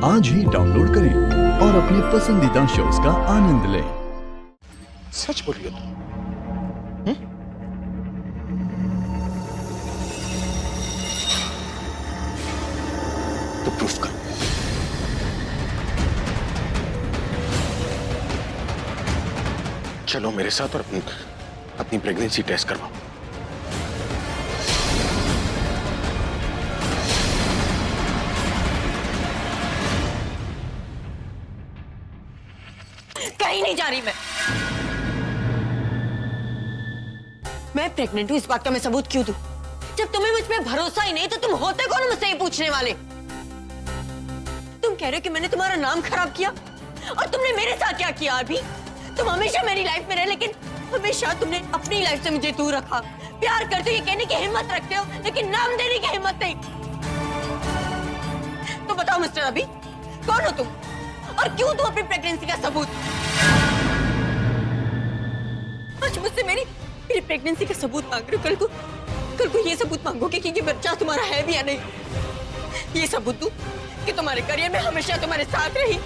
आज ही डाउनलोड करें और अपने पसंदीदा शोज का आनंद लें। सच बोलिए तुम। तो प्रूफ कर। चलो मेरे साथ और अपनी प्रेगनेंसी टेस्ट करवाओ। कहीं नहीं जा रही मैं प्रेग्नेंट हूं, इस बात का मैं सबूत क्यों दूं? जब तुम्हें मुझ पे भरोसा ही नहीं तो तुम होते कौन मुझसे ये पूछने वाले? तुम कह रहे हो कि मैंने तुम्हारा नाम खराब किया, और तुमने मेरे साथ क्या किया? अभी तुम हमेशा मेरी लाइफ में रहे, लेकिन हमेशा तुमने अपनी लाइफ से मुझे दूर रखा। प्यार करते हो ये कहने की हिम्मत रखते हो, लेकिन नाम देने की हिम्मत नहीं। तो बताओ मिस्टर अभी, कौन हो तुम और क्यों तुम अपनी प्रेगनेंसी का सबूत? आज मुझसे मेरी प्रेगनेंसी का सबूत मांग रहे हो, कल को ये सबूत मांगोगे कि ये बच्चा तुम्हारा है भी या नहीं? ये सबूत दूं कि तुम्हारे करियर में हमेशा तुम्हारे साथ रही,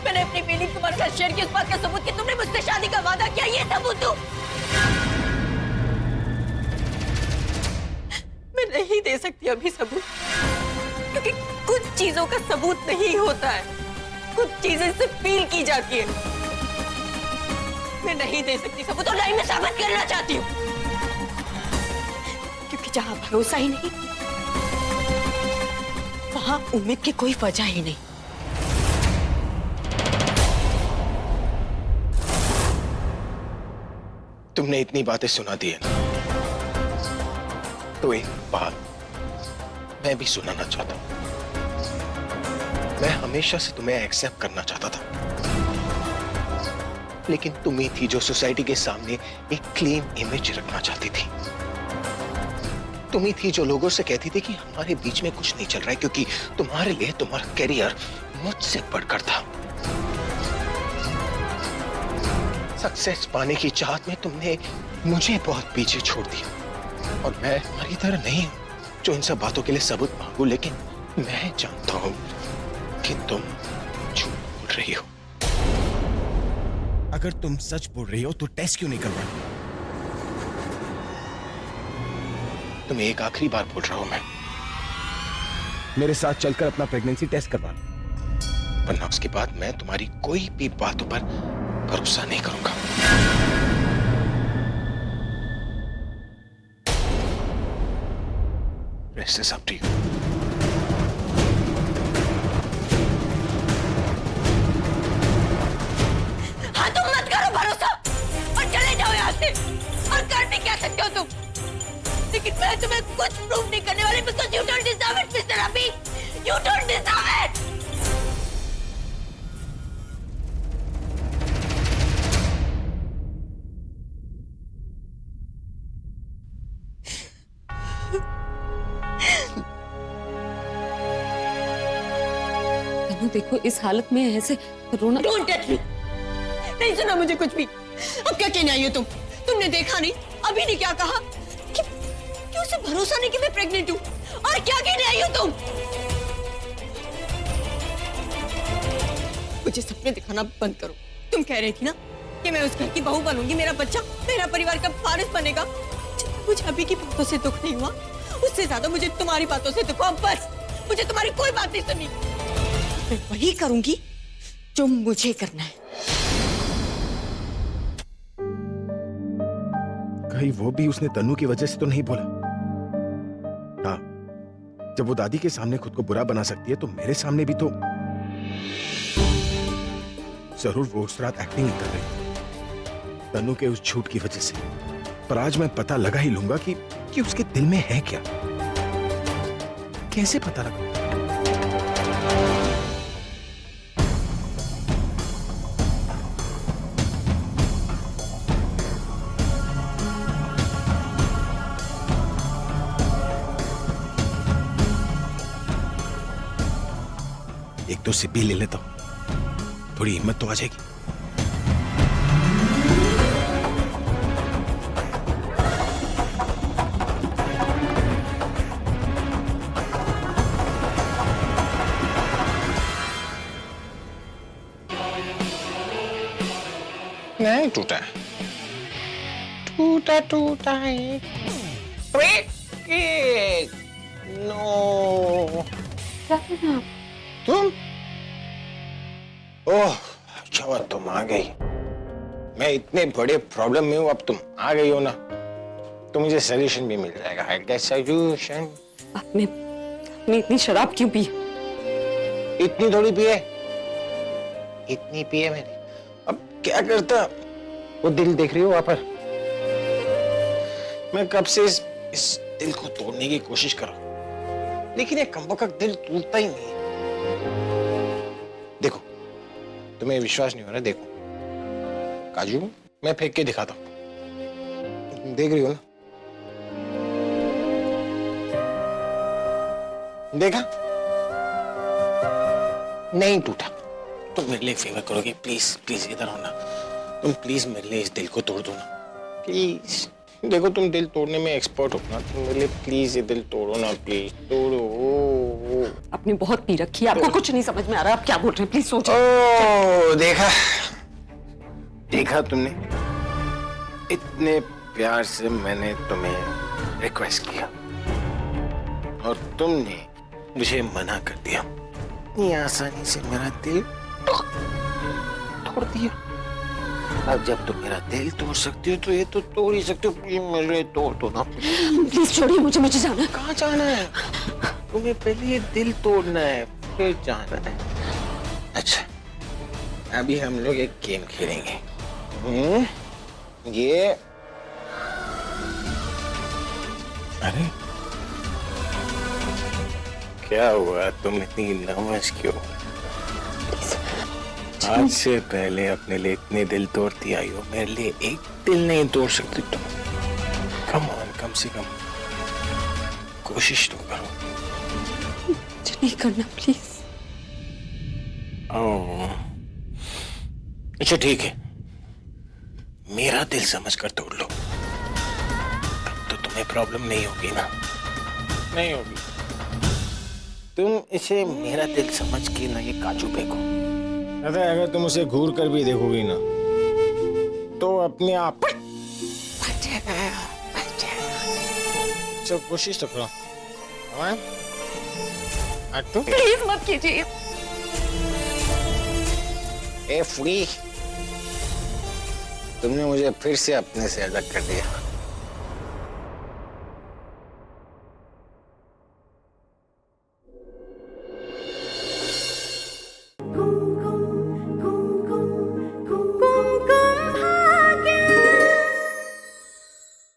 मैंने अपनी फीलिंग तुम्हारे साथ शेयर की, उस बात का सबूत कि तुमने मुझसे शादी का वादा किया, ये सबूत दूं? मैं नहीं दे सकती अभी सबूत, क्योंकि कुछ चीजों का सबूत नहीं होता है, कुछ चीजें सिर्फ फील की जाती है। मैं नहीं दे सकती सबूत, और नहीं मैं साबित करना चाहती हूँ, क्योंकि जहां भरोसा ही नहीं वहां उम्मीद की कोई वजह ही नहीं। तुमने इतनी बातें सुना दी है ना, तो एक बात मैं भी सुनाना चाहता हूं। मैं हमेशा से तुम्हें एक्सेप्ट करना चाहता था, लेकिन तुम ही थी जो सोसाइटी के सामने एक क्लीन इमेज रखना चाहती थी। तुम ही थी जो लोगों से कहती थी कि हमारे बीच में कुछ नहीं चल रहा है, क्योंकि तुम्हारे लिए तुम्हारा करियर मुझसे बढ़कर था। सक्सेस पाने की चाहत में तुमने मुझे बहुत पीछे छोड़ दिया, और मैं तुम्हारी तरह नहीं हूं जो इन सब बातों के लिए सबूत मांगू, लेकिन मैं जानता हूं कि तुम झूठ बोल रही हो। अगर तुम सच बोल रही हो तो टेस्ट क्यों नहीं करवाई? तुम्हें एक आखिरी बार बोल रहा हूं मैं, मेरे साथ चलकर अपना प्रेगनेंसी टेस्ट करवा लो, वरना उसके बाद मैं तुम्हारी कोई भी बातों पर भरोसा नहीं करूंगा। Rest is up to you. हाँ, तुम मत करो भरोसा और चले जाओ यहाँ से, और कर भी क्या सकते हो तुम, लेकिन मैं तुम्हें कुछ प्रूव नहीं करने वाली, because you don't deserve it, Mr. Abhi. You don't deserve it. देखो इस हालत में ऐसे रोना। Don't touch me. नहीं सुना मुझे कुछ भी। अब क्या कहने आई हो तुम? तुमने देखा नहीं अभी ने क्या कहा कि उसे भरोसा नहीं कि मैं प्रेग्नेंट हूँ, और क्या कहने आई हो तुम? मुझे सपने दिखाना बंद करो। तुम कह रही थी ना कि मैं उस घर की बहू बनूंगी, मेरा बच्चा मेरा परिवार का वारिस बनेगा। मुझे अभी की बातों से दुख नहीं हुआ, उससे ज्यादा मुझे तुम्हारी बातों से दुख हुआ। बस मुझे तुम्हारी कोई बात नहीं सुननी, मैं वही करूंगी जो मुझे करना है। कहीं वो भी उसने तन्नू की वजह से तो नहीं बोला? हाँ, जब वो दादी के सामने खुद को बुरा बना सकती है तो मेरे सामने भी तो जरूर वो उस रात एक्टिंग ही कर रही तन्नू के उस झूठ की वजह से। पर आज मैं पता लगा ही लूंगा कि उसके दिल में है क्या। कैसे पता लगा? एक तो सिप्पी ले लेता हूं, थोड़ी हिम्मत तो आ जाएगी। नहीं टूटा है, टूटा टूटा है नो। क्या करना आप? तुम ओह अच्छा हुआ तुम आ गई। मैं इतने बड़े प्रॉब्लम में हूं, अब तुम आ गई हो ना तो मुझे सोल्यूशन भी मिल जाएगा। I get solution। आपने इतनी शराब क्यों पी? इतनी थोड़ी पिए, इतनी पिए मैंने। अब क्या करता, वो दिल देख रही हो वहां पर, मैं कब से इस दिल को तोड़ने की कोशिश कर रहा हूं, लेकिन ये कमबख्त दिल टूटता ही नहीं है। देखो तुम्हें विश्वास नहीं हो रहा, देखो काजू मैं फेंक के दिखाता हूं, देख रही हो ना, देखा नहीं टूटा। तुम मेरे लिए फेवर करोगे प्लीज, प्लीज इधर हो ना, तुम प्लीज मेरे लिए इस दिल को तोड़ दो ना प्लीज। देखो तुम दिल तोड़ने में एक्सपर्ट हो ना, तुम मेरे लिए प्लीज ये दिल तोड़ो ना, प्लीज तोड़ो। आपने बहुत पी रखी है, आपको कुछ नहीं समझ में आ रहा, आप क्या बोल रहे हैं? प्लीज सोचो। ओ देखा, देखा तुमने, इतने प्यार से मैंने तुम्हें रिक्वेस्ट किया और तुमने मुझे मना कर दिया। इतनी आसानी से मेरा दिल तोड़ दिया। अब जब तुम मेरा दिल तोड़ सकती हो तो ये तो तोड़ ही सकते हो, प्लीज मेरे लिए तोड़ दो ना। प्लीज छोड़िए मुझे, मुझे जाना है। कहाँ जाना है? तुम्हें पहले ये दिल तोड़ना है फिर जाना है। अच्छा अभी हम लोग एक गेम खेलेंगे। ये अरे क्या हुआ, तुम इतनी नर्वस क्यों? आज से पहले अपने लिए इतने दिल तोड़ती आई हो, मेरे लिए एक दिल नहीं तोड़ सकती तुम। कम ऑन, कम से कम कोशिश तो करो। मुझे नहीं करना प्लीज। ओह अच्छा ठीक है, मेरा दिल समझकर तोड़ लो, तब तो तुम्हें प्रॉब्लम नहीं होगी ना? नहीं होगी। तुम इसे मेरा दिल समझ के ना ये काजू फेंको, अगर तुम उसे घूर कर भी देखोगी ना तो अपने आप सब कोशिश तो करो। प्लीज मत कीजिए। ए फ्री, तुमने मुझे फिर से अपने से अलग कर दिया।